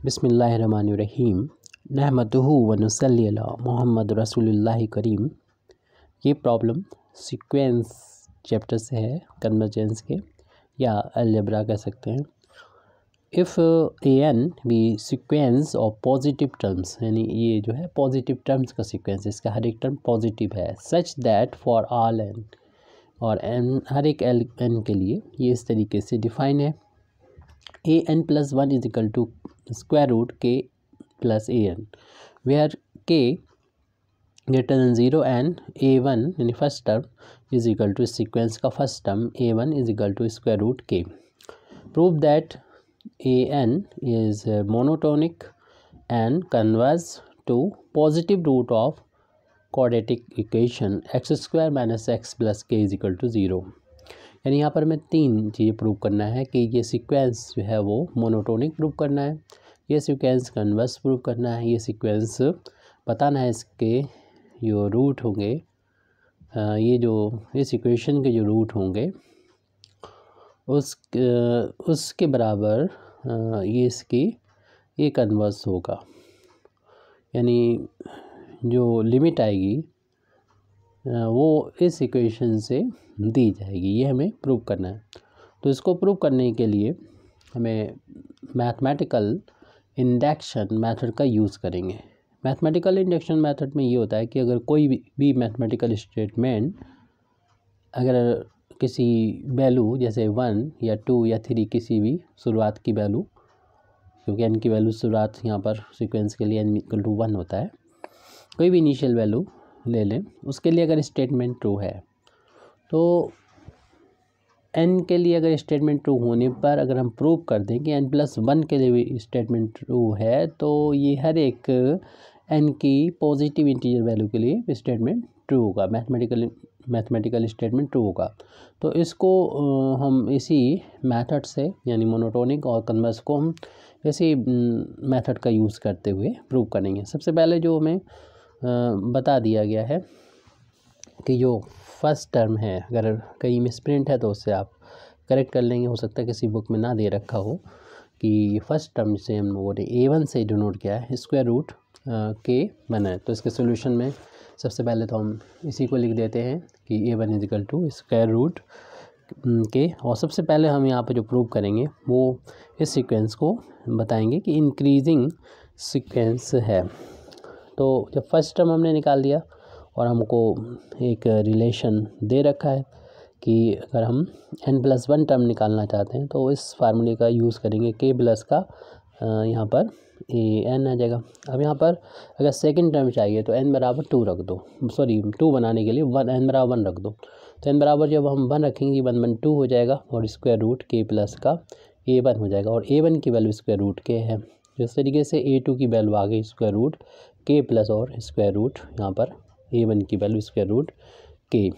बिस्मिल्लाहिर्रहमानिर्रहीम नहमदुहु व नुसल्ली अला मोहम्मद रसूलुल्लाह करीम। ये प्रॉब्लम सीक्वेंस चैप्टर से है, कन्वर्जेंस के या अलजेब्रा कह सकते हैं। If a n be sequence of positive terms, यानी ये जो है पॉजिटिव टर्म्स का सीक्वेंस है, इसका हर एक टर्म पॉजिटिव है। Such that for all n, और एन हर एक एन के लिए ये इस तरीके से डिफाइन है। A N plus one is equal to square root K plus A N, where K greater than zero and A one यानी first term is equal to sequence का first term A one is equal to square root K. Prove that A N is monotonic and converge to positive root of quadratic equation X square minus X plus K is equal to zero. यानी यहाँ पर हमें तीन चीज़ें prove करना है कि ये सीक्वेंस जो है वो मोनोटोनिक प्रूव करना है, ये सीक्वेंस कन्वर्स प्रूव करना है, ये सीक्वेंस बताना है इसके जो रूट होंगे, इस इक्वेशन के जो रूट होंगे उसके बराबर ये कन्वर्स होगा, यानी जो लिमिट आएगी वो इस इक्वेशन से दी जाएगी। ये हमें प्रूव करना है। तो इसको प्रूव करने के लिए हमें मैथमेटिकल इंडक्शन मेथड का यूज़ करेंगे। मैथमेटिकल इंडक्शन मेथड में ये होता है कि अगर कोई भी मैथमेटिकल स्टेटमेंट अगर किसी वैल्यू जैसे 1 या 2 या 3 किसी भी शुरुआत की वैल्यू, क्योंकि n की वैल्यू शुरुआत यहाँ पर सीक्वेंस के लिए n इक्वल टू 1 होता है, कोई भी इनिशियल वैल्यू ले लें, उसके लिए अगर स्टेटमेंट ट्रू है तो n के लिए अगर स्टेटमेंट ट्रू होने पर अगर हम प्रूव कर दें कि n+1 के लिए भी स्टेटमेंट ट्रू है, तो ये हर एक n की पॉजिटिव इंटीजर वैल्यू के लिए स्टेटमेंट ट्रू होगा, मैथमेटिकल स्टेटमेंट ट्रू होगा। तो इसको हम इसी मेथड से, यानी मोनोटोनिक और कन्वर्स को हम इसी मेथड का यूज़ करते हुए प्रूव करेंगे। सबसे पहले जो हमें बता दिया गया है कि जो फर्स्ट टर्म है, अगर कहीं मिसप्रिंट है तो उससे आप करेक्ट कर लेंगे, हो सकता है किसी बुक में ना दे रखा हो कि फर्स्ट टर्म से हम लोगों ने A1 से डिनोट किया है, स्क्वायर रूट के बना है। तो इसके सोल्यूशन में सबसे पहले तो हम इसी को लिख देते हैं कि A1 is equal to square root के, और सबसे पहले हम यहाँ पे जो प्रूव करेंगे वो इस सीक्वेंस को बताएंगे कि इंक्रीजिंग सीक्वेंस है। तो जब फर्स्ट टर्म हमने निकाल दिया और हमको एक रिलेशन दे रखा है कि अगर हम n+1 टर्म निकालना चाहते हैं तो इस फार्मूले का यूज़ करेंगे, k प्लस का यहाँ पर n आ जाएगा। अब यहाँ पर अगर सेकंड टर्म चाहिए तो n बराबर 2 रख दो, 2 बनाने के लिए n बराबर 1 रख दो। तो n बराबर जब हम 1 रखेंगे 1 1 2 हो जाएगा और स्क्वायर रूट k प्लस का A1 हो जाएगा, और A1 की वैल्यू स्क्वायर रूट k है। इस तरीके से A2 की वैल्यू आ गई स्क्वायर रूट k प्लस और स्क्वायर रूट यहाँ पर A1 की वैल्यू स्क्वायर रूट k।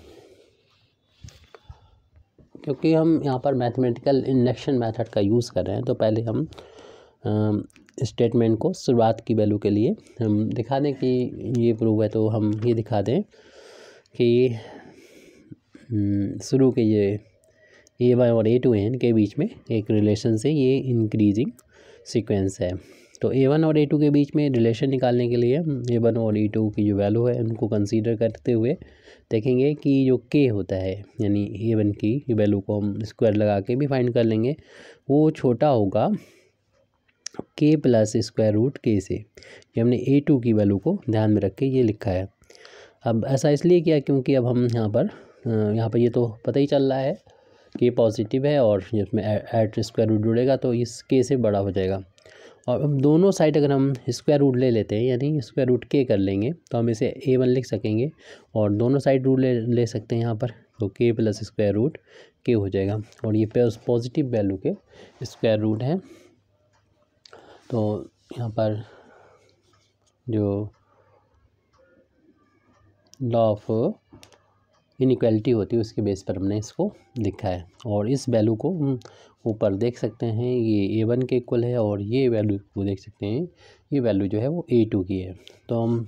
क्योंकि हम यहाँ पर मैथमेटिकल इंडक्शन मेथड का यूज़ कर रहे हैं तो पहले हम स्टेटमेंट को शुरुआत की वैल्यू के लिए हम दिखा दें कि ये प्रूव है, तो हम ये दिखा दें कि शुरू के ये A1 और A2 हैं, इनके बीच में एक रिलेशन से ये इंक्रीजिंग सीक्वेंस है। तो A1 और A2 के बीच में रिलेशन निकालने के लिए A1 और A2 की जो वैल्यू है उनको कंसीडर करते हुए देखेंगे कि जो k होता है, यानी A1 की वैल्यू को हम स्क्वायर लगा के भी फाइंड कर लेंगे, वो छोटा होगा k plus square root k से। ये हमने A2 की वैल्यू को ध्यान में रख के ये लिखा है। अब ऐसा इसलिए किया क्योंकि अब हम यहाँ पर ये तो पता ही चल रहा है कि पॉजिटिव है और जिसमें एट स्क्वायर रूट जुड़ेगा तो इस k से बड़ा हो जाएगा। और अब दोनों साइड अगर हम स्क्वायर रूट ले लेते हैं, यानी स्क्वायर रूट k कर लेंगे, तो हम इसे A1 लिख सकेंगे और दोनों साइड रूट ले सकते हैं यहाँ पर, तो k plus square root k हो जाएगा। और ये पॉजिटिव वैल्यू के स्क्वायर रूट है। तो यहाँ पर जो लॉ ऑफ इनइक्वालिटी होती है उसके बेस पर हमने इसको लिखा है, और इस वैल्यू को ऊपर देख सकते हैं ये A1 के इक्वल है, और ये वैल्यू को देख सकते हैं ये वैल्यू जो है वो A2 की है। तो हम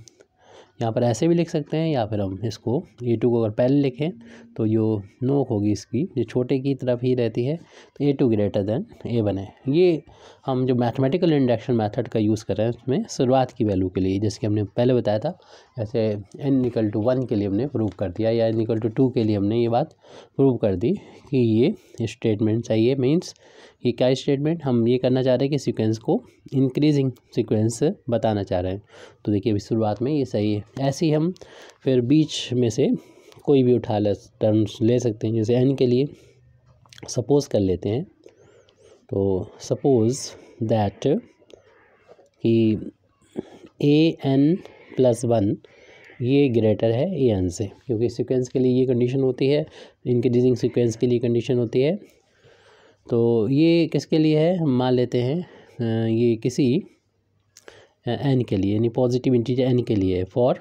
यहाँ पर ऐसे भी लिख सकते हैं, या फिर हम इसको A2 को अगर पहले लिखें तो जो नोक होगी इसकी जो छोटे की तरफ ही रहती है तो A2 ग्रेटर देन A1 है। ये हम जो मैथमेटिकल इंडक्शन मेथड का यूज़ कर रहे हैं उसमें शुरुआत की वैल्यू के लिए, जैसे कि हमने पहले बताया था, जैसे n=1 के लिए हमने प्रूव कर दिया या n=2 के लिए हमने ये बात प्रूव कर दी कि ये स्टेटमेंट चाहिए। मीन्स ये क्या स्टेटमेंट, हम ये करना चाह रहे हैं कि सीक्वेंस को इंक्रीजिंग सीक्वेंस बताना चाह रहे हैं। तो देखिए अभी शुरुआत में ये सही है। ऐसे ही हम फिर बीच में से कोई भी उठा टर्म्स ले सकते हैं। जैसे n के लिए सपोज़ कर लेते हैं, तो सपोज़ दैट कि an+1 ये ग्रेटर है an से, क्योंकि सीक्वेंस के लिए ये कंडीशन होती है, इंक्रीजिंग सीक्वेंस के लिए कंडीशन होती है। तो ये किसके लिए है, हम मान लेते हैं ये किसी n के लिए, यानी पॉजिटिव इंटीजर n के लिए, for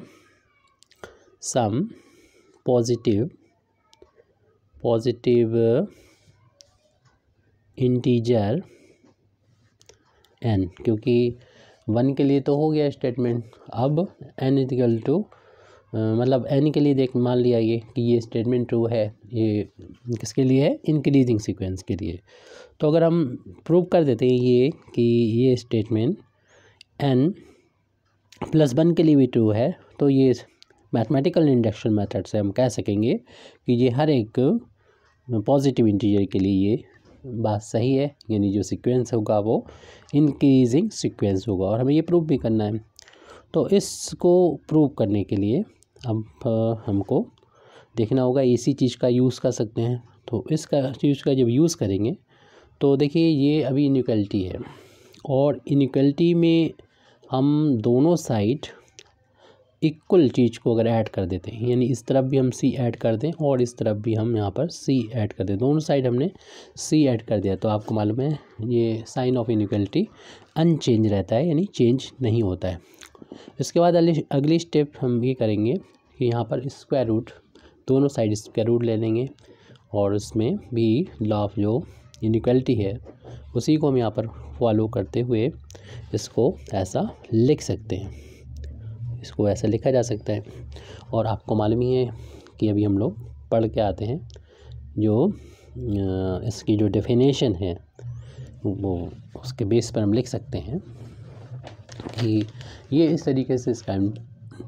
some positive integer n, क्योंकि 1 के लिए तो हो गया स्टेटमेंट। अब n मतलब n के लिए देख मान लिया ये कि ये स्टेटमेंट ट्रू है, ये किसके लिए है, इंक्रीजिंग सीक्वेंस के लिए। तो अगर हम प्रूव कर देते हैं ये कि ये स्टेटमेंट n+1 के लिए भी ट्रू है, तो ये मैथमेटिकल इंडक्शन मेथड से हम कह सकेंगे कि ये हर एक पॉजिटिव इंटीजर के लिए ये बात सही है, यानी जो सीक्वेंस होगा वो इंक्रीजिंग सीक्वेंस होगा, और हमें ये प्रूव भी करना है। तो इसको प्रूव करने के लिए अब हमको देखना होगा इसी चीज़ का यूज़ कर सकते हैं। तो इसका चीज़ का जब यूज़ करेंगे तो देखिए ये अभी इनइक्वालिटी है, और इनइक्वालिटी में हम दोनों साइड इक्वल चीज़ को अगर ऐड कर देते हैं, यानी इस तरफ भी हम c ऐड कर दें और इस तरफ भी हम यहाँ पर c ऐड कर दें, दोनों साइड हमने c ऐड कर दिया, तो आपको मालूम है ये साइन ऑफ इनइक्वालिटी अनचेंज रहता है, यानी चेंज नहीं होता है। इसके बाद अगली स्टेप हम ये करेंगे कि यहाँ पर स्क्वायर रूट, दोनों साइड स्क्वायर रूट ले लेंगे, और उसमें भी लॉ ऑफ जो इनइक्वालिटी है उसी को हम यहाँ पर फॉलो करते हुए इसको ऐसा लिख सकते हैं, इसको ऐसा लिखा जा सकता है। और आपको मालूम ही है कि अभी हम लोग पढ़ के आते हैं जो इसकी जो डेफिनेशन है वो उसके बेस पर हम लिख सकते हैं कि ये इस तरीके से इसका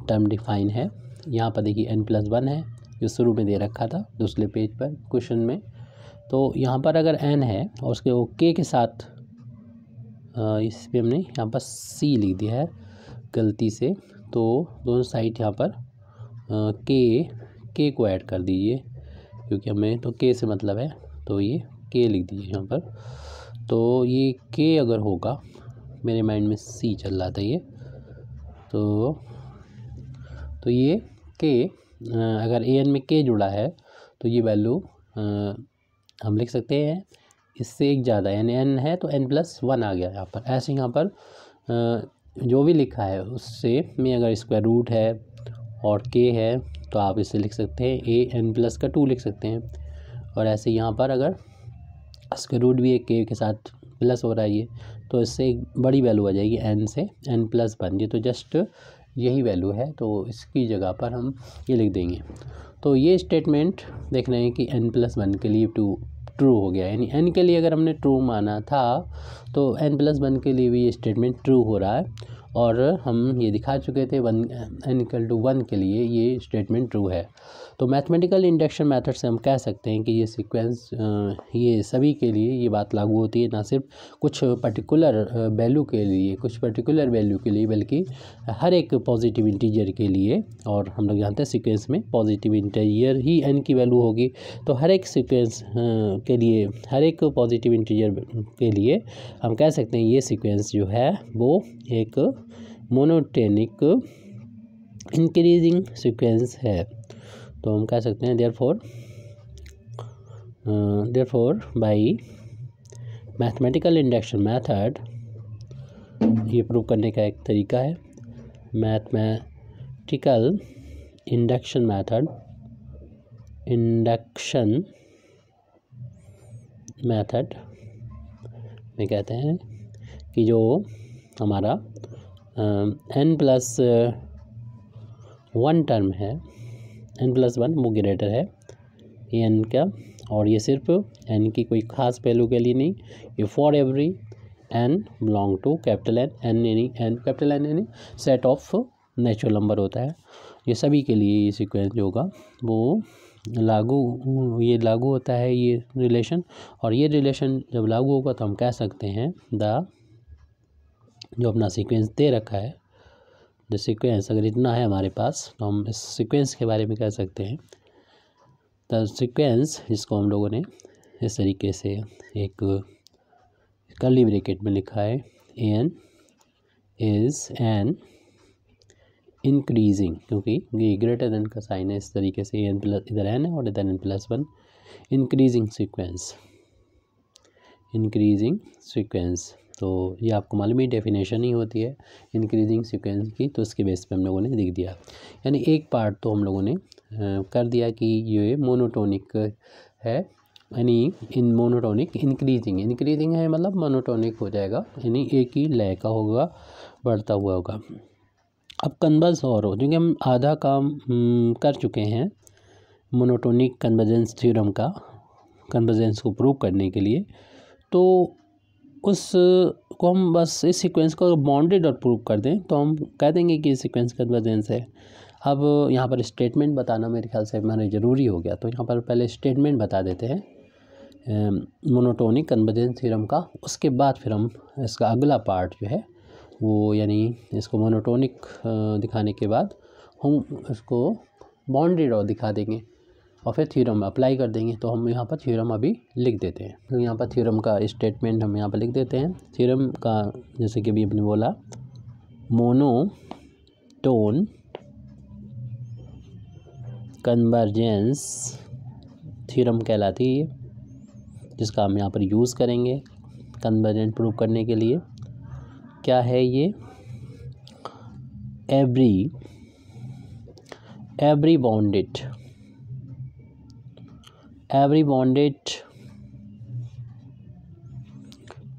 टर्म डिफाइन है। यहाँ पर देखिए n+1 है जो शुरू में दे रखा था दूसरे पेज पर क्वेश्चन में। तो यहाँ पर अगर n है और उसके वो k के साथ इस पर हमने यहाँ पर c लिख दिया है गलती से, तो दोनों साइड यहाँ पर k को ऐड कर दीजिए, क्योंकि हमें तो k से मतलब है, तो ये k लिख दीजिए यहाँ पर। तो ये k अगर होगा, मेरे माइंड में c चल रहा था ये, तो ये k अगर an में k जुड़ा है तो ये वैल्यू हम लिख सकते हैं इससे एक ज़्यादा, यानी n है तो n+1 आ गया यहाँ पर। ऐसे यहाँ पर जो भी लिखा है उससे में अगर स्क्वायर रूट है और k है तो आप इसे लिख सकते हैं a n+2 लिख सकते हैं। और ऐसे यहाँ पर अगर स्क्वायर रूट भी एक k के साथ प्लस हो रहा है ये, तो इससे एक बड़ी वैल्यू आ जाएगी n से n+1, ये तो जस्ट यही वैल्यू है, तो इसकी जगह पर हम ये लिख देंगे। तो ये स्टेटमेंट देख रहे हैं कि n+1 के लिए ट्रू हो गया, यानी n के लिए अगर हमने ट्रू माना था तो n+1 के लिए भी ये स्टेटमेंट ट्रू हो रहा है। और हम ये दिखा चुके थे n=1 के लिए ये स्टेटमेंट ट्रू है। तो मैथमेटिकल इंडक्शन मेथड से हम कह सकते हैं कि ये सीक्वेंस ये सभी के लिए ये बात लागू होती है, ना सिर्फ कुछ पर्टिकुलर वैल्यू के लिए, बल्कि हर एक पॉजिटिव इंटीजर के लिए। और हम लोग जानते हैं सीक्वेंस में पॉजिटिव इंटीजर ही n की वैल्यू होगी, तो हर एक सीक्वेंस के लिए, हर एक पॉजिटिव इंटीजर के लिए हम कह सकते हैं ये सीक्वेंस जो है वो एक मोनोटोनिक इंक्रीजिंग सीक्वेंस है। तो हम कह सकते हैं therefore by mathematical induction method, ये प्रूव करने का एक तरीका है। मैथमेटिकल इंडक्शन मेथड में कहते हैं कि जो हमारा n+1 टर्म है, n+1 वो ग्रेटर है एन का, और ये सिर्फ एन की कोई ख़ास वैल्यू के लिए नहीं, ये for every n belong to capital n यानी एन कैपिटल एन यानी सेट ऑफ नेचुरल नंबर होता है। ये सभी के लिए ये सीक्वेंस जो होगा वो लागू होता है ये रिलेशन। और ये रिलेशन जब लागू होगा तो हम कह सकते हैं जो अपना सीक्वेंस दे रखा है, जो सीक्वेंस अगर इतना है हमारे पास तो हम इस सीक्वेंस के बारे में कह सकते हैं द सीक्वेंस, जिसको हम लोगों ने इस तरीके से एक कर्ली ब्रैकेट में लिखा है, एन इज़ एन इंक्रीजिंग, क्योंकि ये ग्रेटर देन का साइन है, इस तरीके से एन प्लस इधर एन है और इधर n plus one, increasing sequence. तो ये आपको मालूम ही डेफिनेशन ही होती है इंक्रीजिंग सीक्वेंस की, तो उसके बेस पे हम लोगों ने लिख दिया। यानी एक पार्ट तो हम लोगों ने कर दिया कि ये मोनोटोनिक है, यानी इन मोनोटोनिक इंक्रीजिंग है, मतलब मोनोटोनिक हो जाएगा, यानी एक ही लय का होगा, बढ़ता हुआ होगा। अब कन्वर्स और हो, क्योंकि हम आधा काम कर चुके हैं मोनोटोनिक कन्वर्जेंस थ्योरम का, कन्वर्जेंस को प्रूव करने के लिए, तो उस को हम बस इस सीक्वेंस को बाउंडेड और प्रूव कर दें तो हम कह देंगे कि सीक्वेंस कन्वर्जेंस है। अब यहाँ पर स्टेटमेंट बताना मेरे ख्याल से हमारे ज़रूरी हो गया, तो यहाँ पर पहले स्टेटमेंट बता देते हैं मोनोटोनिक कन्वर्जेंस थ्योरम का, उसके बाद फिर हम इसका अगला पार्ट जो है वो, यानी इसको मोनोटोनिक दिखाने के बाद हम इसको बाउंडेड और दिखा देंगे और फिर थ्योरम अप्लाई कर देंगे। तो हम यहाँ पर थ्योरम अभी लिख देते हैं, तो यहाँ पर थ्योरम का स्टेटमेंट हम यहाँ पर लिख देते हैं। थ्योरम का जैसे कि अभी अपने बोला, मोनोटोन कन्वर्जेंस थ्योरम कहलाती है, जिसका हम यहाँ पर यूज़ करेंगे कन्वर्जेंट प्रूव करने के लिए। क्या है ये? एवरी बाउंडेड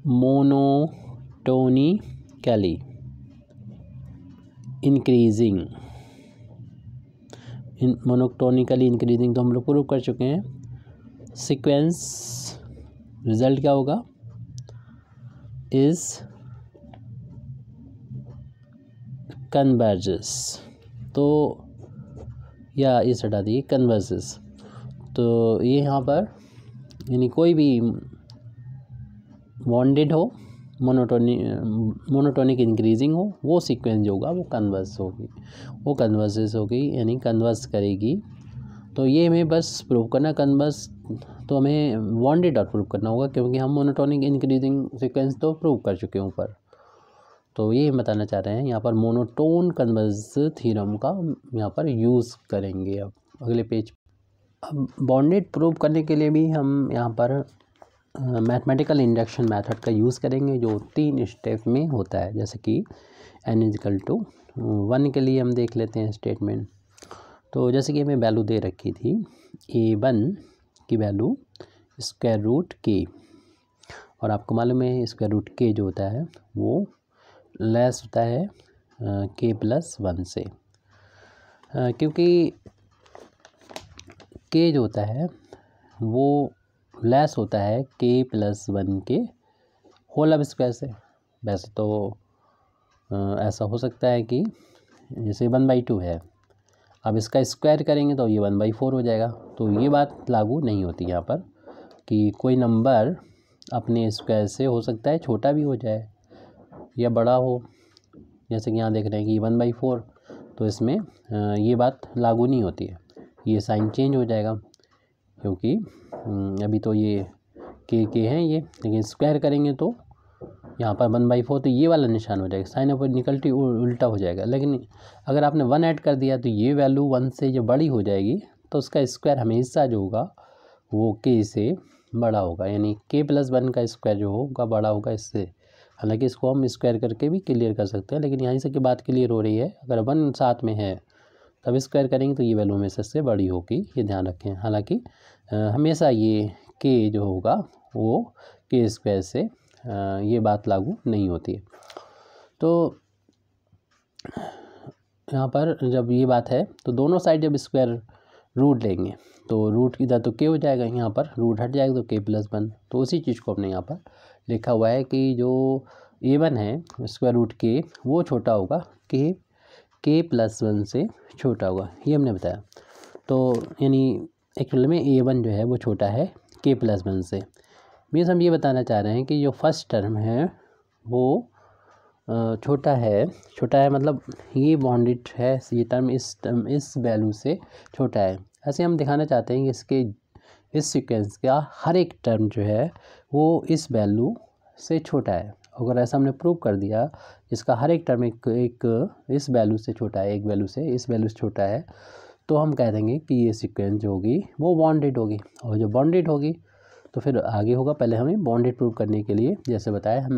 मोनोटोनिकली इंक्रीजिंग तो हम लोग प्रूव कर चुके हैं। सीक्वेंस रिजल्ट क्या होगा? इज कन्वर्जेस, तो या इस हटा दिए कन्वर्जेस, तो ये यहाँ पर यानी कोई भी बाउंडेड हो, मोनोटोनिक इंक्रीजिंग हो, वो सीक्वेंस जो होगा वो कन्वर्जेस होगी, यानी कन्वर्स करेगी। तो ये हमें बस प्रूव करना, कन्वर्स तो हमें बाउंडेड और प्रूव करना होगा, क्योंकि हम मोनोटोनिक इंक्रीजिंग सीक्वेंस तो प्रूव कर चुके हैं ऊपर। तो ये बताना चाह रहे हैं यहाँ पर मोनोटोन कन्वर्स थ्योरम का यहाँ पर यूज़ करेंगे। अब अगले पेज, अब बाउंडेड प्रूव करने के लिए भी हम यहाँ पर मैथमेटिकल इंडक्शन मेथड का यूज़ करेंगे, जो 3 स्टेप में होता है। जैसे कि n=1 के लिए हम देख लेते हैं स्टेटमेंट। तो जैसे कि हमें वैल्यू दे रखी थी a1 की वैल्यू स्क्वायर रूट k, और आपको मालूम है स्क्वायर रूट k जो होता है वो लेस होता है k+1 से, क्योंकि k जो होता है वो लेस होता है k+1 के होल स्क्वायर से। वैसे तो ऐसा हो सकता है कि जैसे 1/2 है, अब इसका स्क्वायर करेंगे तो ये 1/4 हो जाएगा। तो ये बात लागू नहीं होती यहाँ पर कि कोई नंबर अपने स्क्वायर से हो सकता है छोटा भी हो जाए या बड़ा हो। जैसे कि यहाँ देख रहे हैं कि 1/4, तो इसमें ये बात लागू नहीं होती है, ये साइन चेंज हो जाएगा, क्योंकि अभी तो ये के हैं ये, लेकिन स्क्वायर करेंगे तो यहाँ पर 1/4, तो ये वाला निशान हो जाएगा, साइन ऊपर निकलती उल्टा हो जाएगा। लेकिन अगर आपने 1 ऐड कर दिया तो ये वैल्यू 1 से जो बड़ी हो जाएगी, तो उसका स्क्वायर हमेशा जो होगा वो k से बड़ा होगा, यानी k+1 का स्क्वायर जो होगा बड़ा होगा इससे। हालांकि इसको हम स्क्वायर करके भी क्लियर कर सकते हैं, लेकिन यहीं से की बात क्लियर हो रही है, अगर 1 साथ में है तब स्क्वायर करेंगे तो ये वैल्यू हमेशा से बड़ी होगी, ये ध्यान रखें। हालांकि हमेशा ये k जो होगा वो k स्क्वायर से ये बात लागू नहीं होती है। तो यहाँ पर जब ये बात है तो दोनों साइड जब स्क्वायर रूट लेंगे तो रूट इधर तो के हो जाएगा, यहाँ पर रूट हट जाएगा तो k+1। तो उसी चीज़ को हमने यहाँ पर लिखा हुआ है कि जो a1 है स्क्वायर रूट के वो छोटा होगा k+1 से छोटा होगा, ये हमने बताया। तो यानी एक्चुअल में a1 जो है वो छोटा है k+1 से। मीन्स हम ये बताना चाह रहे हैं कि जो फर्स्ट टर्म है वो छोटा है मतलब ये बाउंडेड है, ये टर्म इस वैल्यू से छोटा है। ऐसे हम दिखाना चाहते हैं कि इसके इस सीक्वेंस का हर एक टर्म जो है वो इस वैल्यू से छोटा है। अगर ऐसा हमने प्रूव कर दिया इसका हर एक टर्म एक इस वैल्यू से छोटा है, एक वैल्यू से इस वैल्यू से छोटा है, तो हम कह देंगे कि ये सीक्वेंस जो होगी वो बाउंडेड होगी। और जो बाउंडेड होगी तो फिर आगे होगा, पहले हमें बाउंडेड प्रूव करने के लिए जैसे बताया हम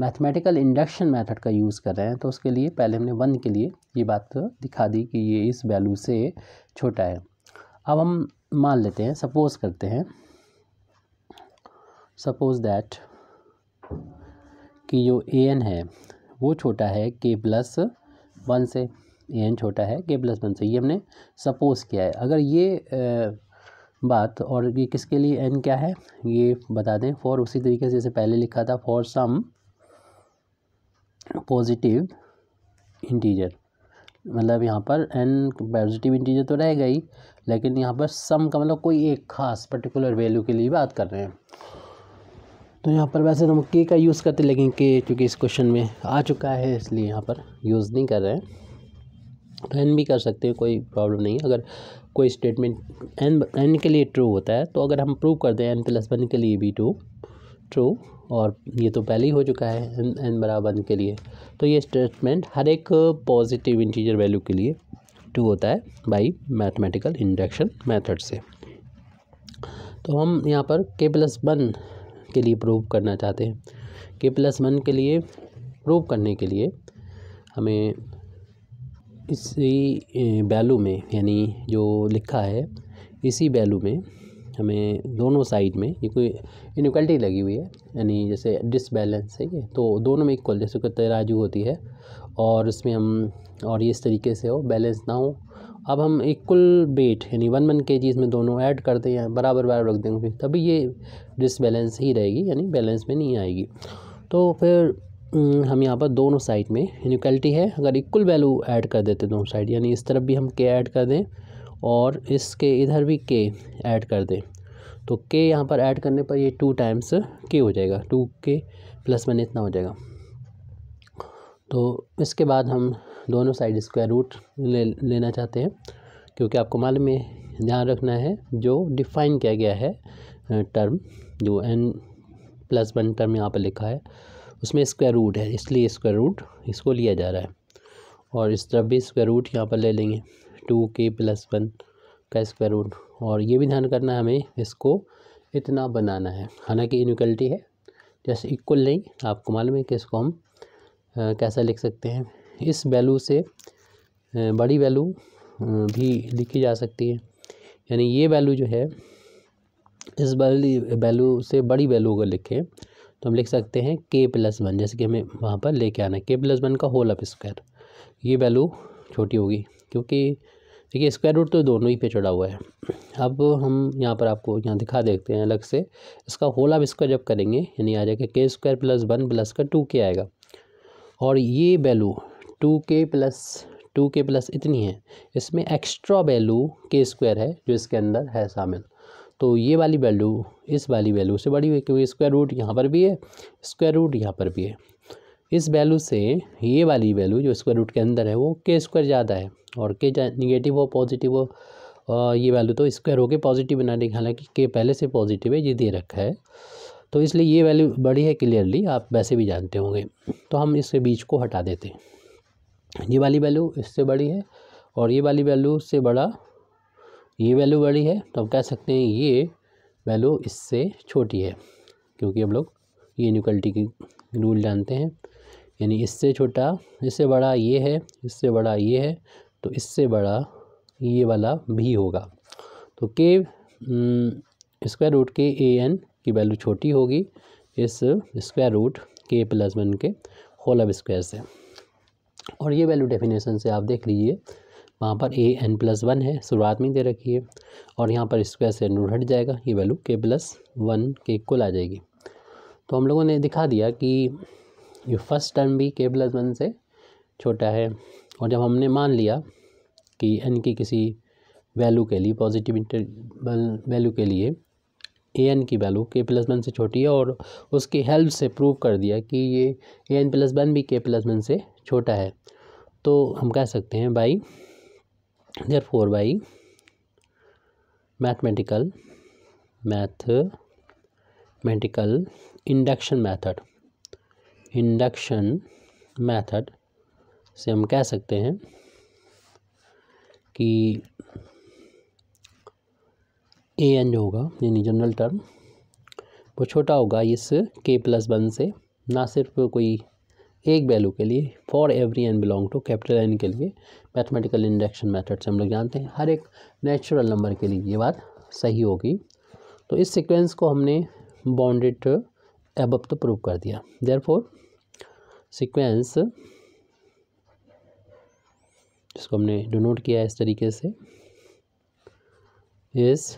मैथमेटिकल इंडक्शन मेथड का यूज़ कर रहे हैं। तो उसके लिए पहले हमने 1 के लिए ये बात दिखा दी कि ये इस वैल्यू से छोटा है। अब हम मान लेते हैं, सपोज करते हैं, सपोज दैट कि जो an है वो छोटा है k+1 से, an छोटा है k+1 से, ये हमने सपोज किया है। अगर ये बात, और ये किसके लिए n क्या है ये बता दें, फॉर उसी तरीके से जैसे पहले लिखा था फॉर सम पॉजिटिव इंटीजर, मतलब यहाँ पर n पॉजिटिव इंटीजर तो रहेगा ही, लेकिन यहाँ पर सम का मतलब कोई एक खास पर्टिकुलर वैल्यू के लिए बात कर रहे हैं। तो यहाँ पर वैसे तो हम k का यूज़ करते, लेकिन k क्योंकि इस क्वेश्चन में आ चुका है इसलिए यहाँ पर यूज़ नहीं कर रहे हैं। तो n भी कर सकते हैं, कोई प्रॉब्लम नहीं है। अगर कोई स्टेटमेंट n के लिए ट्रू होता है तो अगर हम प्रूव कर दें n+1 के लिए भी ट्रू, और ये तो पहले ही हो चुका है n=1 के लिए, तो ये स्टेटमेंट हर एक पॉजिटिव इंटीजर वैल्यू के लिए ट्रू होता है बाय मैथमेटिकल इंडक्शन मेथड से। तो हम यहाँ पर k+1 के लिए प्रूव करना चाहते हैं। k+1 के लिए प्रूव करने के लिए हमें इसी वैल्यू में, यानी जो लिखा है इसी वैल्यू में हमें दोनों साइड में ये कोई इनइक्वालिटी लगी हुई है, यानी जैसे डिसबैलेंस है ये, तो दोनों में इक्वल, जैसे कि तराजू होती है और इसमें हम, और ये इस तरीके से हो बैलेंस ना हो। अब हम इक्वल वेट यानी 1 kg में दोनों ऐड कर दें या बराबर रख देंगे, तभी ये डिसबैलेंस ही रहेगी, यानी बैलेंस में नहीं आएगी। तो फिर हम यहाँ पर दोनों साइड में इनइक्वालिटी है, अगर इक्वल वैल्यू ऐड कर देते दोनों साइड, यानी इस तरफ भी हम k ऐड कर दें और इसके इधर भी k ऐड कर दें, तो k यहाँ पर ऐड करने पर ये 2 टाइम्स k हो जाएगा, 2k+1 इतना हो जाएगा। तो इसके बाद हम दोनों साइड स्क्वायर रूट लेना चाहते हैं, क्योंकि आपको मालूम है, ध्यान रखना है जो डिफ़ाइन किया गया है टर्म, जो n+1 टर्म यहाँ पर लिखा है उसमें स्क्वायर रूट है, इसलिए स्क्वायर रूट इसको लिया जा रहा है। और इस तरफ भी स्क्वायर रूट यहाँ पर ले लेंगे 2k+1 का स्क्वायर रूट। और ये भी ध्यान करना है हमें इसको इतना बनाना है, हालांकि इनइक्वालिटी है, जैसे इक्वल नहीं, आपको मालूम है कि इसको हम कैसा लिख सकते हैं, इस वैल्यू से बड़ी वैल्यू भी लिखी जा सकती है, यानी ये वैल्यू जो है इस बड़ी वैल्यू से बड़ी वैल्यू अगर लिखें तो हम लिख सकते हैं k+1, जैसे कि हमें वहाँ पर लेके आना है k+1 का होल ऑफ स्क्वायर, ये वैल्यू छोटी होगी क्योंकि देखिए स्क्वायर रूट तो दोनों ही पे चढ़ा हुआ है। अब हम यहाँ पर आपको यहाँ दिखा देते हैं अलग से, इसका होल ऑफ स्क्वायर जब करेंगे यानी आ जाएगा k² + 1 प्लस का 2k आएगा, और ये वैल्यू 2k+ इतनी है, इसमें एक्स्ट्रा वैल्यू k² है जो इसके अंदर है शामिल, तो ये वाली वैल्यू इस वाली वैल्यू से बड़ी हुई, क्योंकि स्क्वायर रूट यहाँ पर भी है, स्क्वायर रूट यहाँ पर भी है। इस वैल्यू से ये वाली वैल्यू जो स्क्वायर रूट के अंदर है वो k² ज़्यादा है, और k निगेटिव हो पॉजिटिव हो, ये वैल्यू तो स्क्वायर होकर पॉजिटिव बना देगी, हालांकि k पहले से पॉजिटिव है, ये दे रखा है, तो इसलिए ये वैल्यू बड़ी है, क्लियरली आप वैसे भी जानते होंगे। तो हम इसके बीच को हटा देते हैं, ये वाली वैल्यू इससे बड़ी है और ये वाली वैल्यू से बड़ा, ये वैल्यू बड़ी है, तो हम कह सकते हैं ये वैल्यू इससे छोटी है, क्योंकि हम लोग ये इनइक्वालिटी की रूल जानते हैं, यानी इससे छोटा इससे बड़ा ये है, इससे बड़ा ये है, तो इससे बड़ा ये वाला भी होगा। तो k स्क्वायर रूट के an की वैल्यू छोटी होगी इस स्क्वायर रूट k+1 के होल ऑफ स्क्वायर से। और ये वैल्यू डेफिनेशन से आप देख लीजिए, वहाँ पर an+1 है, शुरुआत में दे रखी है, और यहाँ पर स्क्वायर से रूट हट जाएगा, ये वैल्यू k+1 के इक्वल आ जाएगी। तो हम लोगों ने दिखा दिया कि ये फर्स्ट टर्म भी k+1 से छोटा है, और जब हमने मान लिया कि n की किसी वैल्यू के लिए, पॉजिटिव इंटीग्रल वैल्यू के लिए an की वैल्यू k+1 से छोटी है, और उसकी हेल्प से प्रूव कर दिया कि ये an+1 भी k+1 से छोटा है, तो हम कह सकते हैं by therefore by mathematical induction method से हम कह सकते हैं कि an जो होगा यानी जनरल टर्म वो छोटा होगा इस k+1 से, ना सिर्फ कोई एक वैल्यू के लिए, for every n belong to capital N के लिए मैथमेटिकल इंडक्शन मेथड से हम लोग जानते हैं हर एक नेचुरल नंबर के लिए ये बात सही होगी। तो इस सीक्वेंस को हमने बाउंडेड एबव तो प्रूव कर दिया। देयरफॉर सीक्वेंस, जिसको हमने डिनोट किया इस तरीके से, इज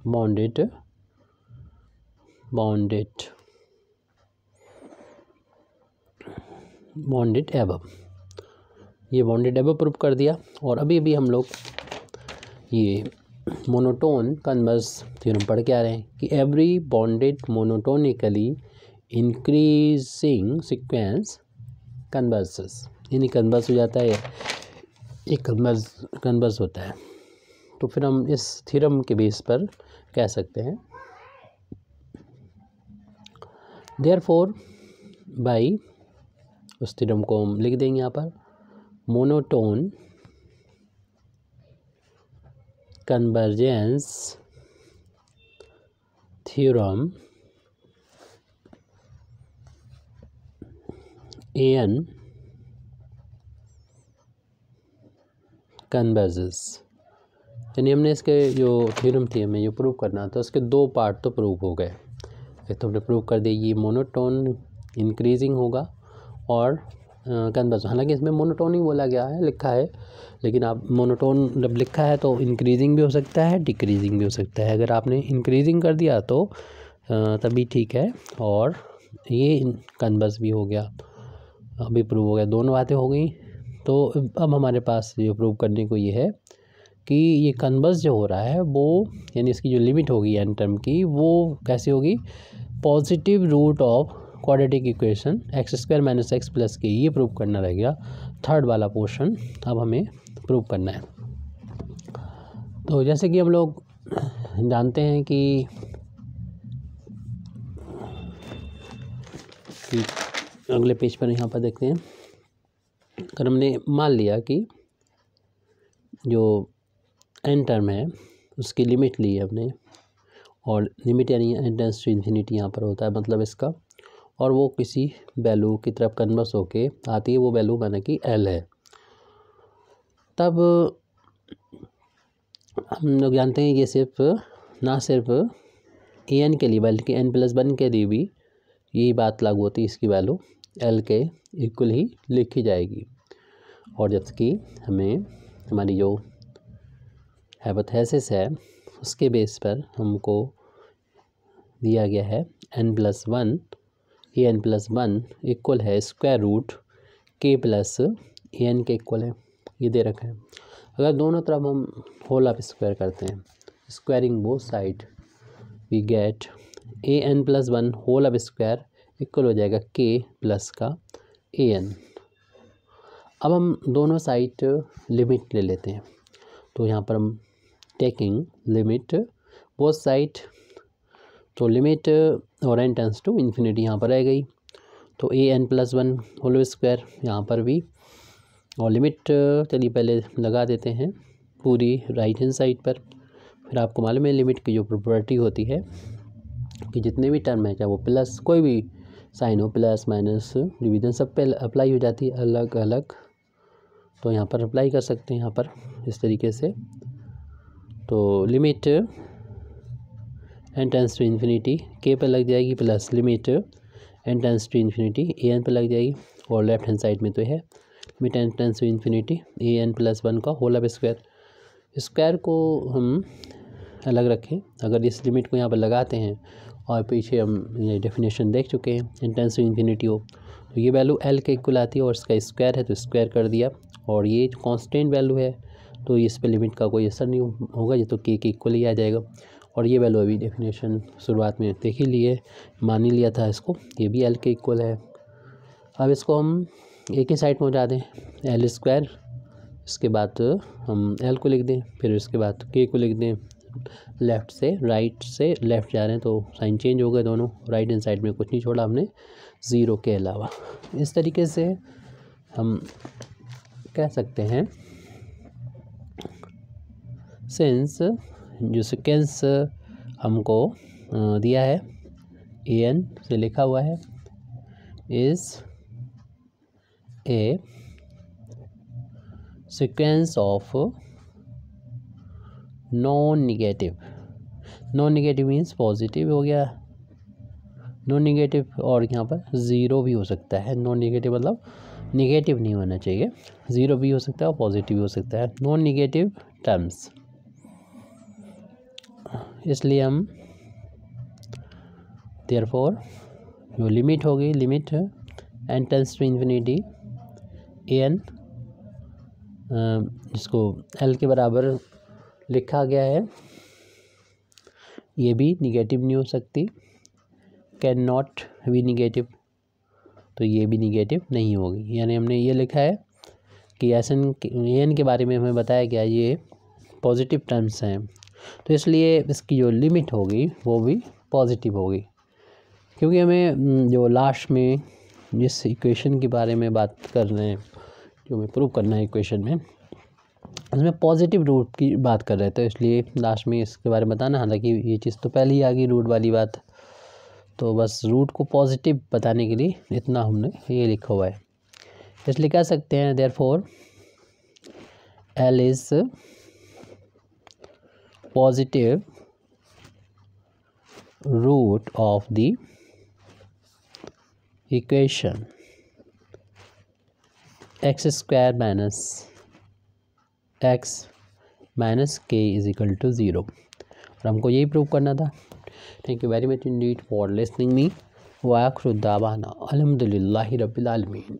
बाउंडेड एबव, ये बाउंडेड एबव प्रूव कर दिया। और अभी हम लोग ये मोनोटोन कन्वर्स थ्योरम पढ़ के आ रहे हैं कि every bounded monotonically increasing sequence converges, यानी कन्वर्स हो जाता है, एक कन्वर्स होता है। तो फिर हम इस थ्योरम के बेस पर कह सकते हैं देयरफॉर बाई, उस थ्योरम को हम लिख देंगे यहाँ पर, monotone convergence theorem an converges, यानी हमने इसके जो थ्योरम थी हमें जो प्रूव करना था उसके दो पार्ट तो प्रूव हो गए। एक तो हमने प्रूव कर दिया ये मोनोटोन इंक्रीजिंग होगा और कन्वर्स, हालांकि इसमें मोनोटोन ही बोला गया है, लिखा है, लेकिन आप मोनोटोन जब लिखा है तो इंक्रीजिंग भी हो सकता है, डिक्रीजिंग भी हो सकता है। अगर आपने इंक्रीजिंग कर दिया तो तभी ठीक है, और ये कन्वर्स भी हो गया, अभी प्रूव हो गया, दोनों बातें हो गई। तो अब हमारे पास जो प्रूव करने को ये है कि ये कन्वर्स जो हो रहा है वो, यानी इसकी जो लिमिट होगी n टर्म की, वो कैसे होगी, positive root of quadratic equation x² - x + k, ये प्रूव करना रह गया। थर्ड वाला पोर्शन अब हमें प्रूव करना है। तो जैसे कि हम लोग जानते हैं कि अगले पेज पर यहाँ पर देखते हैं, अगर हमने मान लिया कि जो n टर्म है उसकी लिमिट ली है हमने, और लिमिट यानी n टेंड्स टू इन्फिनिटी यहाँ पर होता है मतलब इसका, और वो किसी वैल्यू की तरफ कन्वर्स होके आती है, वो वैल्यू माना कि l है, तब हम लोग जानते हैं कि ना सिर्फ an के लिए बल्कि n+1 के लिए भी यही बात लागू होती है, इसकी वैल्यू l के इक्वल ही लिखी जाएगी। और जबकि हमें हमारी जो हाइपोथेसिस है उसके बेस पर हमको दिया गया है n+1 इक्वल है square root k plus an के इक्वल है, ये दे रखा है। अगर दोनों तरफ हम होल ऑफ स्क्वायर करते हैं, squaring both side, we get an+1 whole of square equal हो जाएगा k प्लस का an। अब हम दोनों साइड लिमिट ले लेते हैं, तो यहाँ पर हम टेकिंग लिमिट बोथ साइड, तो लिमिट और n टेंड्स टू इन्फिनिटी यहाँ पर रह गई, तो an+1 होल स्क्वायर यहाँ पर भी, और लिमिट चलिए पहले लगा देते हैं पूरी राइट हैंड साइड पर। फिर आपको मालूम है लिमिट की जो प्रॉपर्टी होती है कि जितने भी टर्म है, चाहे वो प्लस कोई भी साइन हो, प्लस माइनस डिवीजन, सब पे अप्लाई हो जाती है अलग अलग, तो यहाँ पर अप्लाई कर सकते हैं यहाँ पर इस तरीके से। तो limit n tends to infinity k पर लग जाएगी, plus limit n tends to infinity an पर लग जाएगी, और लेफ्ट हैंड साइड में तो है limit n tends to infinity an+1 का होल स्क्वायर। स्क्वायर को हम अलग रखें, अगर इस लिमिट को यहाँ पर लगाते हैं और पीछे हम ये डेफिनेशन देख चुके हैं n टेंड्स टू इन्फिनिटी हो तो ये वैल्यू l के इक्वल आती है और इसका स्क्वायर है तो स्क्वायर कर दिया, और ये कांस्टेंट वैल्यू है तो इस पे लिमिट का कोई असर नहीं होगा, ये तो k के इक्वल ही आ जाएगा। और ये वैल्यू अभी डेफिनेशन शुरुआत में देख ही लिए, मान ही लिया था इसको, ये भी l के इक्वल है। अब इसको हम एक ही साइड पहुँचा दें, l स्क्वायर, इसके बाद हम l को लिख दें, फिर इसके बाद k को लिख दें। लेफ़्ट से लेफ़्ट जा रहे हैं तो साइन चेंज हो गए दोनों, राइट हैंड साइड में कुछ नहीं छोड़ा हमने ज़ीरो के अलावा। इस तरीके से हम कह सकते हैं सिंस जो सीक्वेंस हमको दिया है an से लिखा हुआ है is a sequence of non negative means positive हो गया, नॉन निगेटिव, और यहाँ पर ज़ीरो भी हो सकता है। नॉन निगेटिव मतलब निगेटिव नहीं होना चाहिए, ज़ीरो भी हो सकता है और पॉजिटिव भी हो सकता है, नॉन निगेटिव टर्म्स। इसलिए हम देयरफॉर जो लिमिट होगी, limit n tends to infinity an जिसको l के बराबर लिखा गया है, ये भी निगेटिव नहीं हो सकती, कैन नॉट बी निगेटिव, तो ये भी निगेटिव नहीं होगी। यानी हमने ये लिखा है कि an के बारे में हमें बताया गया ये पॉजिटिव टर्म्स हैं, तो इसलिए इसकी जो लिमिट होगी वो भी पॉजिटिव होगी, क्योंकि हमें जो लास्ट में जिस इक्वेशन के बारे में बात कर रहे हैं, जो हमें प्रूव करना है इक्वेशन में, उसमें पॉजिटिव रूट की बात कर रहे थे, इसलिए लास्ट में इसके बारे में बताना। हालांकि ये चीज़ तो पहले ही आ गई रूट वाली बात, तो बस रूट को पॉजिटिव बताने के लिए इतना हमने ये लिखा हुआ है। इसलिए कह सकते हैं therefore L is positive root of the equation x minus k is equal to 0, और हमको यही प्रूव करना था। Thank you very much indeed for listening me. व आखिर दावाना अल्हम्दुलिल्लाहि रब्बिल आलमीन।